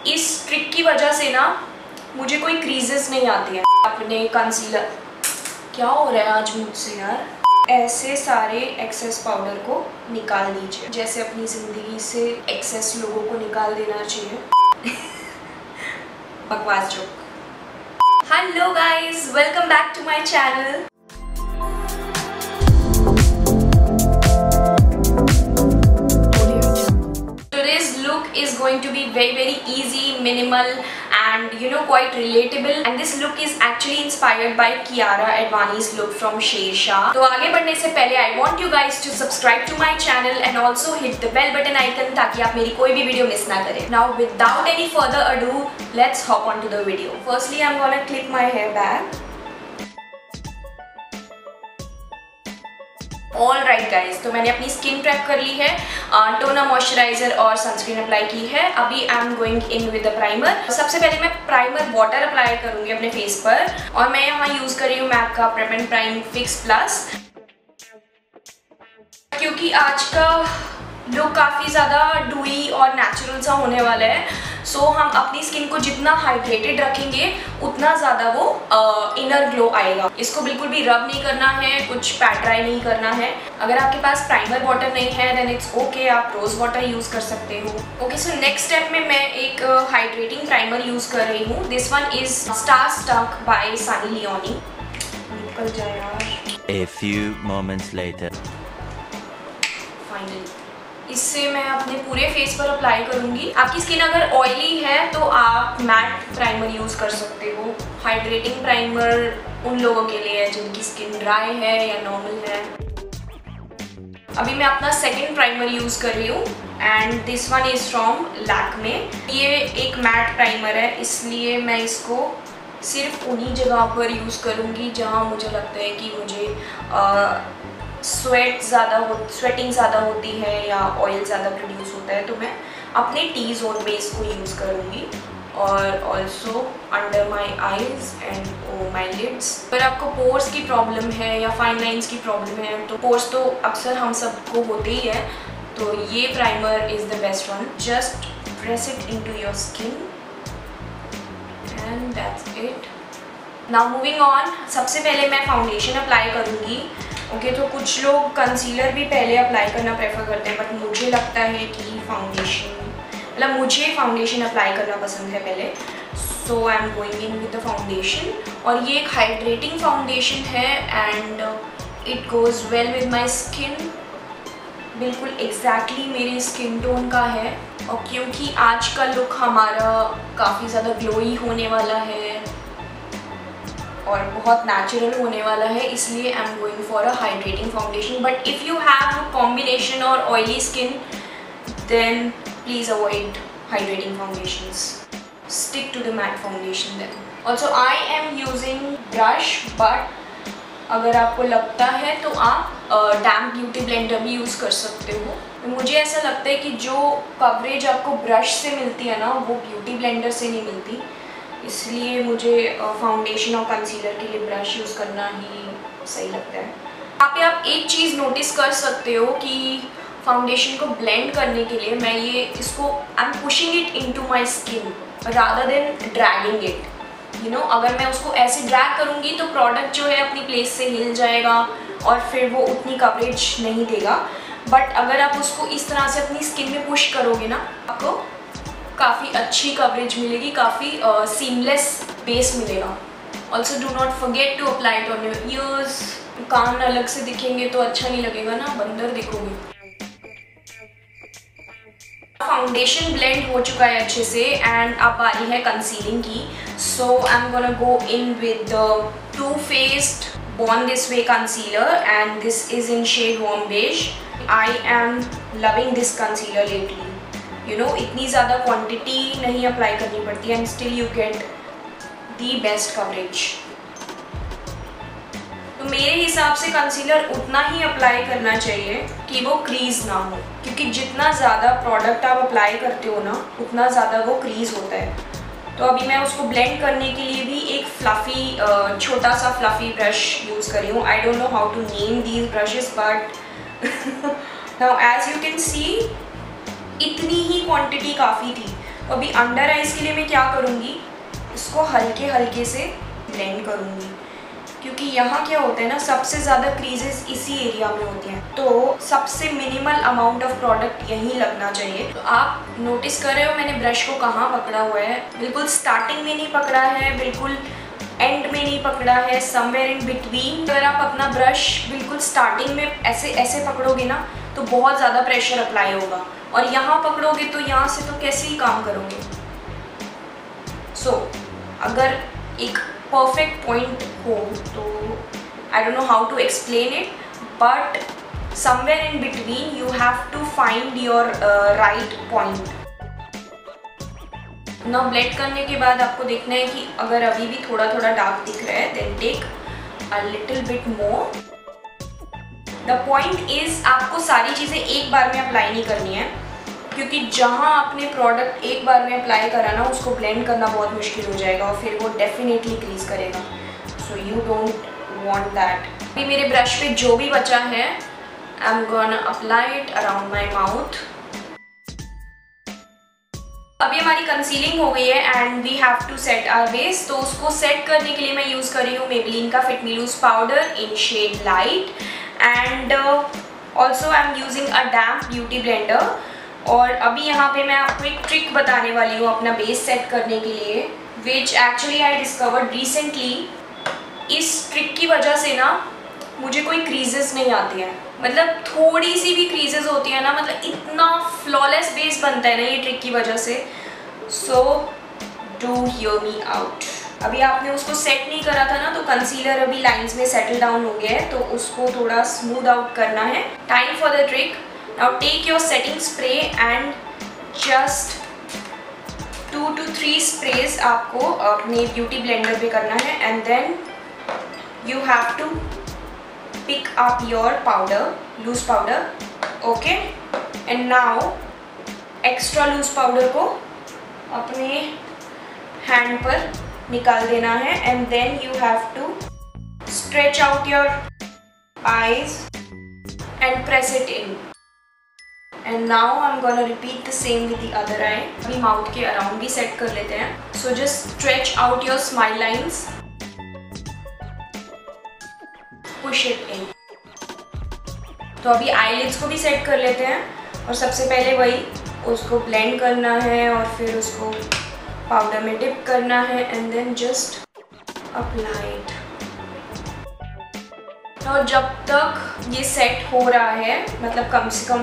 इस ट्रिक की वजह से ना मुझे कोई क्रीजेस नहीं आती हैं। अपने कंसीलर, क्या हो रहा है आज मुझसे यार। ऐसे सारे एक्सेस पाउडर को निकाल दीजिए, जैसे अपनी ज़िंदगी से एक्सेस लोगों को निकाल देना चाहिए। बकवास joke. Hello guys, welcome back to my channel. Today's look is going to be very easy, minimal and quite relatable, and this look is actually inspired by Kiara Advani's look from Shersha. तो आगे बढ़ने से पहले I want you guys to subscribe to my channel and also hit the bell button icon ताकि आप मेरी कोई भी वीडियो मिस ना करें. Now without any further ado, let's hop on to the video. Firstly, I'm gonna clip my hair back. Alright guys, तो मैंने अपनी स्किन प्रेप कर ली है, टोनर, मॉइस्चराइजर और सनस्क्रीन अप्लाई की है. अभी आई am going in with the primer. सबसे पहले मैं प्राइमर वाटर अप्लाई करूंगी अपने फेस पर, और मैं यहाँ यूज कर रही हूँ मैक का prep and prime fix plus, क्योंकि आज का लुक काफ़ी ज़्यादा डूई और नेचुरल सा होने वाला है. सो हम अपनी स्किन को जितना हाइड्रेटेड रखेंगे उतना ज़्यादा वो इनर ग्लो आएगा. इसको बिल्कुल भी रब नहीं करना है, कुछ पैट ड्राई नहीं करना है. अगर आपके पास प्राइमर वाटर नहीं है देन इट्स ओके, आप रोज़ वाटर यूज़ कर सकते हो. ओके, सो नेक्स्ट स्टेप में मैं एक हाइड्रेटिंग प्राइमर यूज़ कर रही हूँ. This one is Star Struck by Sunny Leone. निकल जाए यार. A few moments later. Finally इससे मैं अपने पूरे फेस पर अप्लाई करूंगी. आपकी स्किन अगर ऑयली है तो आप मैट प्राइमर यूज़ कर सकते हो. हाइड्रेटिंग प्राइमर उन लोगों के लिए है जिनकी स्किन ड्राई है या नॉर्मल है. अभी मैं अपना सेकंड प्राइमर यूज़ कर रही हूँ and this one is from Lakme. ये एक मैट प्राइमर है, इसलिए मैं इसको सिर्फ उन्हीं जगह पर यूज़ करूँगी जहाँ मुझे लगता है कि मुझे स्वेटिंग ज़्यादा होती है या ऑयल ज़्यादा प्रोड्यूस होता है, तो मैं अपने टी जोन में इसको यूज़ करूँगी. और also under my eyes and my lids. अगर आपको पोर्स की प्रॉब्लम है या फाइन लाइन्स की प्रॉब्लम है, तो पोर्स तो अक्सर हम सबको होते ही है, तो ये primer is the best one. Just press it into your skin and that's it. Now moving on, सबसे पहले मैं फाउंडेशन अप्लाई करूँगी. ओके, तो कुछ लोग कंसीलर भी पहले अप्लाई करना प्रेफर करते हैं, बट मुझे लगता है कि मुझे फाउंडेशन अप्लाई करना पसंद है पहले. So I am going in with the foundation. और ये एक हाइड्रेटिंग फाउंडेशन है and it goes well with my skin. बिल्कुल एग्जैक्टली मेरे स्किन टोन का है. और क्योंकि आज का लुक हमारा काफ़ी ज़्यादा ग्लोई होने वाला है और बहुत नेचुरल होने वाला है, इसलिए I am going for a hydrating foundation. But if you have a combination और oily skin then please avoid hydrating foundations. Stick to the matte foundation then. Also I am using brush, but अगर आपको लगता है तो आप damp beauty blender भी use कर सकते हो. मुझे ऐसा लगता है कि जो कवरेज आपको ब्रश से मिलती है ना, वो ब्यूटी ब्लेंडर से नहीं मिलती, इसलिए मुझे फाउंडेशन और कंसीलर के लिए ब्रश यूज़ करना ही सही लगता है. यहाँ पे आप एक चीज़ नोटिस कर सकते हो कि फाउंडेशन को ब्लेंड करने के लिए मैं इसको I am pushing it into my skin rather than dragging it. अगर मैं उसको ऐसे ड्रैग करूँगी तो प्रोडक्ट जो है अपनी प्लेस से हिल जाएगा और फिर वो उतनी कवरेज नहीं देगा. बट अगर आप उसको इस तरह से अपनी स्किन में पुश करोगे ना, आपको काफ़ी अच्छी कवरेज मिलेगी, काफ़ी सीमलेस बेस मिलेगा. Also do not forget to apply it on your ears. कान अलग से दिखेंगे तो अच्छा नहीं लगेगा ना, बंदर दिखोगे. फाउंडेशन ब्लेंड हो चुका है अच्छे से एंड अब बारी है कंसीलिंग की. So I am gonna go in with the Too Faced Born This Way concealer and this is in shade warm beige. I am loving this concealer lately. इतनी ज़्यादा क्वांटिटी नहीं अप्लाई करनी पड़ती है and still you get the best coverage. तो मेरे हिसाब से कंसीलर उतना ही अप्लाई करना चाहिए कि वो क्रीज ना हो, क्योंकि जितना ज़्यादा प्रोडक्ट आप अप्लाई करते हो ना, उतना ज़्यादा वो क्रीज होता है. तो अभी मैं उसको ब्लेंड करने के लिए भी एक फ्लफ़ी छोटा सा फ्लफ़ी ब्रश यूज़ कर रही हूँ. I don't know how to name these brushes, but now as you can see इतनी ही क्वांटिटी काफ़ी थी. तो अभी अंडर आइज के लिए मैं क्या करूँगी, इसको हल्के हल्के से ब्लेंड करूँगी, क्योंकि यहाँ क्या होता है ना, सबसे ज़्यादा क्रीजेस इसी एरिया में होती हैं, तो सबसे मिनिमल अमाउंट ऑफ प्रोडक्ट यहीं लगना चाहिए। तो आप नोटिस कर रहे हो मैंने ब्रश को कहाँ पकड़ा हुआ है, बिल्कुल स्टार्टिंग में नहीं पकड़ा है, बिल्कुल एंड में नहीं पकड़ा है, समवेयर इन बिटवीन। अगर आप अपना ब्रश बिल्कुल स्टार्टिंग में ऐसे ऐसे पकड़ोगे ना तो बहुत ज़्यादा प्रेशर अप्लाई होगा, और यहाँ पकड़ोगे तो यहाँ से तो कैसे ही काम करोगे। सो अगर एक परफेक्ट पॉइंट हो तो I don't know how to explain it, but somewhere in between you have to find your right point. ना ब्लेंड करने के बाद आपको देखना है कि अगर अभी भी थोड़ा थोड़ा डार्क दिख रहा है, then take a little bit more. The point is आपको सारी चीज़ें एक बार में अप्लाई नहीं करनी है, क्योंकि जहाँ आपने प्रोडक्ट एक बार में अप्लाई करा ना उसको ब्लेंड करना बहुत मुश्किल हो जाएगा और फिर वो डेफिनेटली क्रीज करेगा। So you don't want that. अभी मेरे ब्रश पे जो भी बचा है I am gonna apply it around my mouth. अभी हमारी कंसीलिंग हो गई है and we have to set our base. तो उसको सेट करने के लिए मैं यूज़ कर रही हूँ मेबेलिन का Fit Me loose powder in shade light, and also I am using a damp beauty blender. और अभी यहाँ पे मैं आपको एक ट्रिक बताने वाली हूँ अपना बेस सेट करने के लिए, which actually I discovered recently. इस ट्रिक की वजह से ना मुझे कोई क्रीजेस नहीं आती हैं, मतलब थोड़ी सी भी क्रीजेस होती है ना, मतलब इतना फ्लॉलेस बेस बनता है ना ये ट्रिक की वजह से। So do hear me out. अभी आपने उसको सेट नहीं करा था ना, तो कंसीलर अभी लाइंस में सेटल डाउन हो गया है, तो उसको थोड़ा स्मूथ आउट करना है। Time for the trick. Now take your setting spray and just 2 to 3 sprays आपको अपने ब्यूटी ब्लेंडर पे करना है, and then you have to pick up your powder, loose powder, okay? And now extra loose powder को अपने hand पर निकाल देना है, and then you have to stretch out your eyes and press it in. And now I'm gonna repeat the same with the other eye. अभी mouth के around भी set कर लेते हैं. So just stretch out your smile lines. Push it in. तो अभी eyelids को भी सेट कर लेते हैं, और सबसे पहले वही उसको ब्लेंड करना है और फिर उसको पाउडर में डिप करना है, and then just apply it. तो जब तक ये सेट हो रहा है, मतलब कम से कम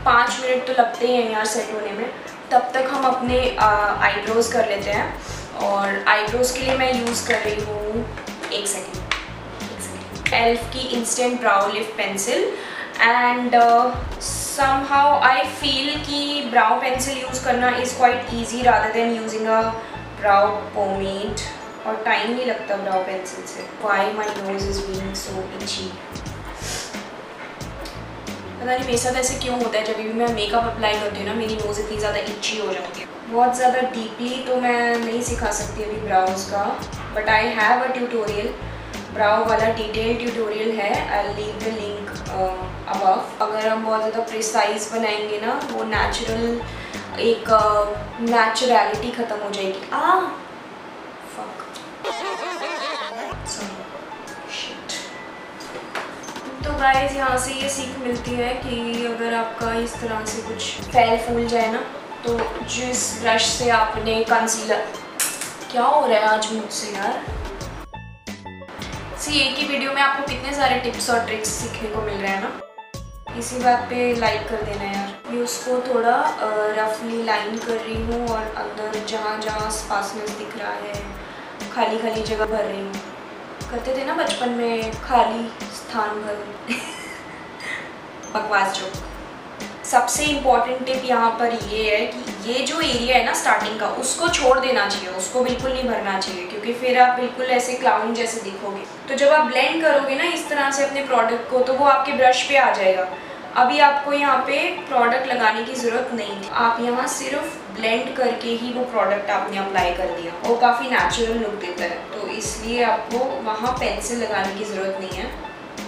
5 मिनट तो लगते ही हैं यार सेट होने में, तब तक हम अपने आईब्रोज कर लेते हैं। और आईब्रोज के लिए मैं यूज़ कर रही हूँ, एक सेकेंड, एल्फ की instant brow lift pencil, and somehow I feel कि ब्राउ पेंसिल यूज़ करना is quite easy rather than using a brow pomade, और टाइम नहीं लगता ब्राउ पेंसिल से। Why my nose is being so itchy? पता नहीं मेरे साथ ऐसे क्यों होता है, जब भी मैं मेकअप अप्लाई करती हूँ ना मेरी नोज़ इतनी ज़्यादा इची हो जाती है। बहुत ज़्यादा डीपली तो मैं नहीं सिखा सकती अभी ब्राउज का, but I have a tutorial, brow वाला डिटेल ट्यूटोरियल है, I leave the link above. अगर हम बहुत ज़्यादा प्रिसाइज बनाएंगे ना, वो नेचुरल एक नेचुरलिटी ख़त्म हो जाएगी। शिट। तो गाइस यहाँ से ये सीख मिलती है कि अगर आपका इस तरह से कुछ फैल फूल जाए ना, तो जिस ब्रश से आपने कंसीलर, क्या हो रहा है आज मुझसे यार, एक ही वीडियो में आपको कितने सारे टिप्स और ट्रिक्स सीखने को मिल रहे हैं ना। इसी बात पे लाइक कर देना यार। मैं उसको थोड़ा रफली लाइन कर रही हूँ, और अंदर जहाँ जहाँ स्पार्सनेस दिख रहा है खाली खाली जगह भर रही हूँ। करते थे ना बचपन में, खाली स्थान भर बकवास जो। सबसे इम्पॉर्टेंट टिप यहाँ पर ये है कि ये जो एरिया है ना स्टार्टिंग का, उसको छोड़ देना चाहिए, उसको बिल्कुल नहीं भरना चाहिए, क्योंकि फिर आप बिल्कुल ऐसे क्लाउन जैसे दिखोगे। तो जब आप ब्लेंड करोगे ना इस तरह से अपने प्रोडक्ट को, तो वो आपके ब्रश पे आ जाएगा। अभी आपको यहाँ पे प्रोडक्ट लगाने की ज़रूरत नहीं थी, आप यहाँ सिर्फ ब्लेंड करके ही वो प्रोडक्ट आपने अप्लाई कर दिया, वो काफ़ी नेचुरल लुक देता है, तो इसलिए आपको वहाँ पेंसिल लगाने की ज़रूरत नहीं है।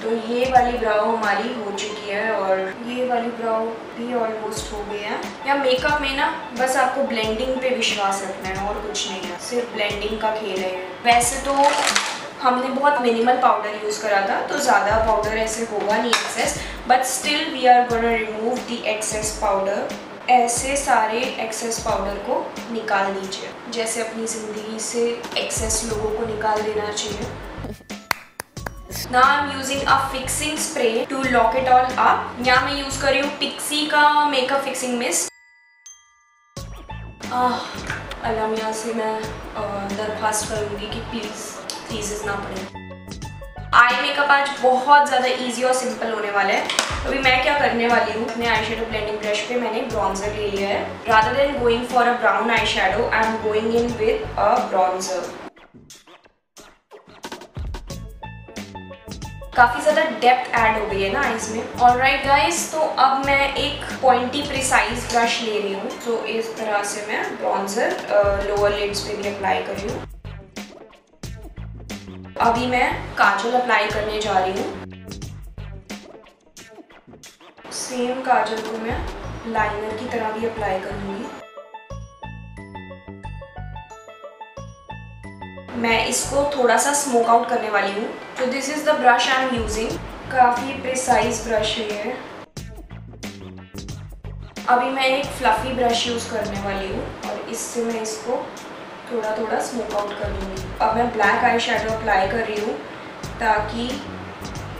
तो ये वाली ब्राउ हमारी हो चुकी है और ये वाली ब्राउ भी ऑलमोस्ट हो गई है। या मेकअप में ना बस आपको ब्लेंडिंग पे विश्वास रखना है और कुछ नहीं है, सिर्फ ब्लेंडिंग का खेल है। वैसे तो हमने बहुत मिनिमल पाउडर यूज़ करा था तो ज़्यादा पाउडर ऐसे होगा नहीं excess, but still we are gonna remove the excess powder. ऐसे सारे एक्सेस पाउडर को निकाल दीजिए, जैसे अपनी ज़िंदगी से एक्सेस लोगों को निकाल देना चाहिए। Now I'm using a fixing spray to lock it all up. यहाँ मैं यूज़ कर रही हूँ पिक्सी का मेकअप फिक्सिंग मिस्ट। अल्लाह मियाँ से मैं दरख्वास्त करूँगी कि प्लीज़ ना पड़े। आई मेकअप आज बहुत ज़्यादा इजी और सिंपल होने वाला है। अभी मैं क्या करने वाली हूँ, अपने आई शेडो ब्लेंडिंग ब्रश पे मैंने ब्रॉन्जर ले लिया है। Rather than going for a brown eye shadow I am going in with a bronzer. काफ़ी ज़्यादा डेप्थ ऐड हो गई है ना आईज में। ऑलराइट गाइस, तो अब मैं एक पॉइंटी प्रिसाइज ब्रश ले रही हूँ। तो इस तरह से मैं ब्रॉन्जर लोअर लिड्स पे भी अप्लाई कर रही हूँ। अभी मैं काजल अप्लाई करने जा रही हूँ। सेम काजल को मैं लाइनर की तरह भी अप्लाई करूँगी। मैं इसको थोड़ा सा स्मोक आउट करने वाली हूँ। तो this is the brush I am using. काफ़ी प्रिसाइज ब्रश है ये। अभी मैं एक फ्लफी ब्रश यूज़ करने वाली हूँ और इससे मैं इसको थोड़ा थोड़ा स्मोक आउट कर लूँगी। अब मैं ब्लैक आई शेडो अप्लाई कर रही हूँ ताकि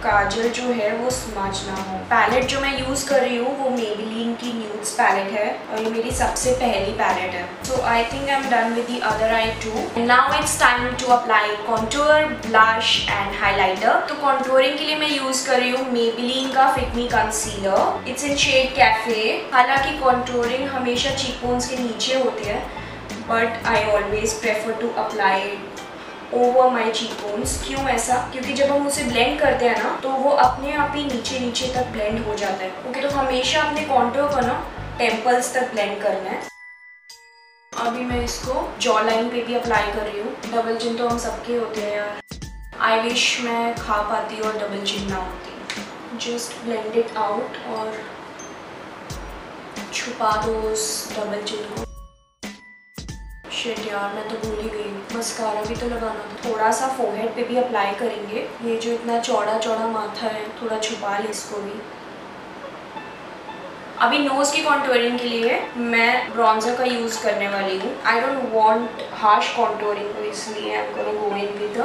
काजल जो है वो स्मच ना हो। पैलेट जो मैं यूज़ कर रही हूँ वो मेबेलिन की न्यूड्स पैलेट है और ये मेरी सबसे पहली पैलेट है। So I think I am done with the other eye too. Now it's time to apply contour, blush and highlighter. तो कॉन्टूरिंग के लिए मैं यूज़ कर रही हूँ मेबेलिन का Fit Me concealer. It's in shade cafe. हालांकि कॉन्टूरिंग हमेशा चीक बोन्स के नीचे होती है, but I always prefer to apply over my cheek bones. क्यों ऐसा? क्योंकि जब हम उसे ब्लेंड करते हैं ना तो वो अपने आप ही नीचे नीचे तक ब्लेंड हो जाता है। ओके, तो हमेशा अपने कॉन्टूर को ना टेम्पल्स तक ब्लेंड करना है। अभी मैं इसको जॉ लाइन पे भी अप्लाई कर रही हूँ। डबल चिन तो हम सबके होते हैं यार। आई विश मैं खा पाती और डबल चिन ना होती। जस्ट ब्लेंड इट आउट और छुपा दो उस डबल चिन को। शिट यार, मैं तो भूल ही गई, मस्कारा भी तो लगाना था। थोड़ा सा फोरहेड पे भी अप्लाई करेंगे। ये जो इतना चौड़ा चौड़ा माथा है थोड़ा छुपा ले इसको भी। अभी नोज की कॉन्टूरिंग के लिए मैं ब्रॉन्जर का यूज़ करने वाली हूँ। I don't want harsh contouring, तो इसलिए I am gonna go in with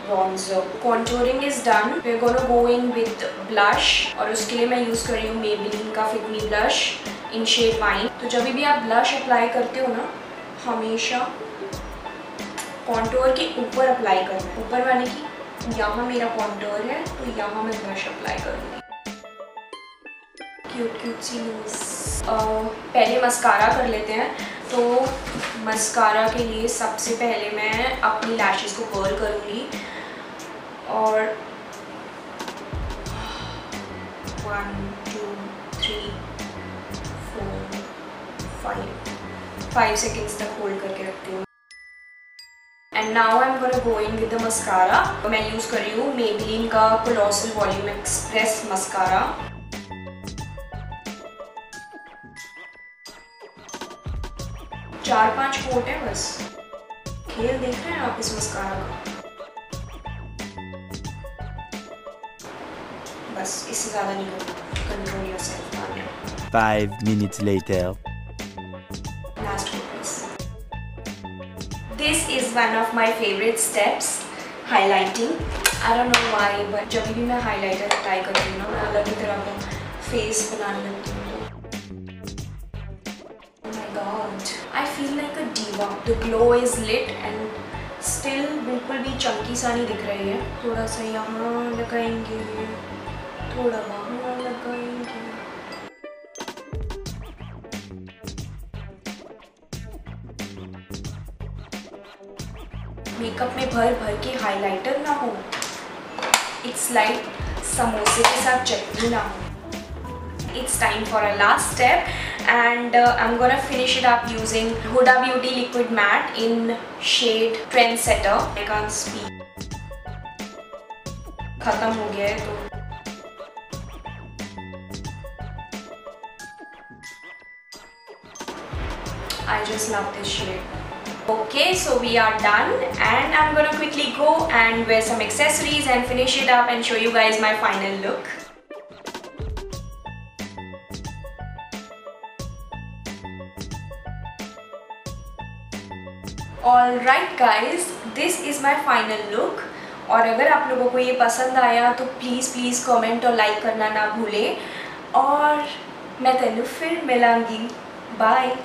bronzer. Contouring is done, we are gonna go in with blush और उसके लिए मैं यूज़ कर रही हूँ मेबेलिन का Fit Me blush in shade wine. तो जब भी आप ब्लश अप्लाई करते हो ना, हमेशा कॉन्टूर के ऊपर अप्लाई करना है। ऊपर माने कि यहाँ मेरा कॉन्टूर है तो यहाँ मैं ब्रश अप्लाई करूँगी। क्यूट क्यूट सी नोज। पहले मस्कारा कर लेते हैं। तो मस्कारा के लिए सबसे पहले मैं अपनी लैशेस को कर्ल करूँगी और 1 2 3 4 5 सेकेंड्स तक होल्ड करके रखती हूँ। And now I am gonna go in with the mascara. मैं यूज़ कर रही हूँ मेबेलिन का कोलोसल वॉल्यूम एक्सप्रेस मस्कारा। चार 5 कोट है बस। खेल देख रहे हैं आप इस मस्कारा का? बस इससे ज़्यादा नहीं करना। Control yourself. 5 minutes later. Last one, please. This is one of my favorite steps, highlighting. I don't know why, but जब भी मैं highlighter अप्लाई करती हूँ ना, मैं अलग ही तरह का face बनाने लगती हूँ। Oh my God, I feel like a diva. The glow is lit and still बिल्कुल भी चंकी सा नहीं दिख रही है। थोड़ा सा यहाँ लगाएंगे, थोड़ा वहाँ लगाएंगे। मेकअप में भर भर के हाइलाइटर ना हो, इट्स लाइक समोसे के साथ चटनी ना हो। It's time for a last step and I'm gonna finish it up using Huda Beauty Liquid Matte in shade Trendsetter. I can't speak. खत्म हो गया है तो I just love this shade. Okay, so we are done and I'm gonna quickly go and wear some accessories and finish it up and show you guys my final look. Alright guys, this is my final look. और अगर आप लोगों को ये पसंद आया तो please comment और लाइक करना ना भूलें और मैं तेनू फिर मिलांगी। बाय।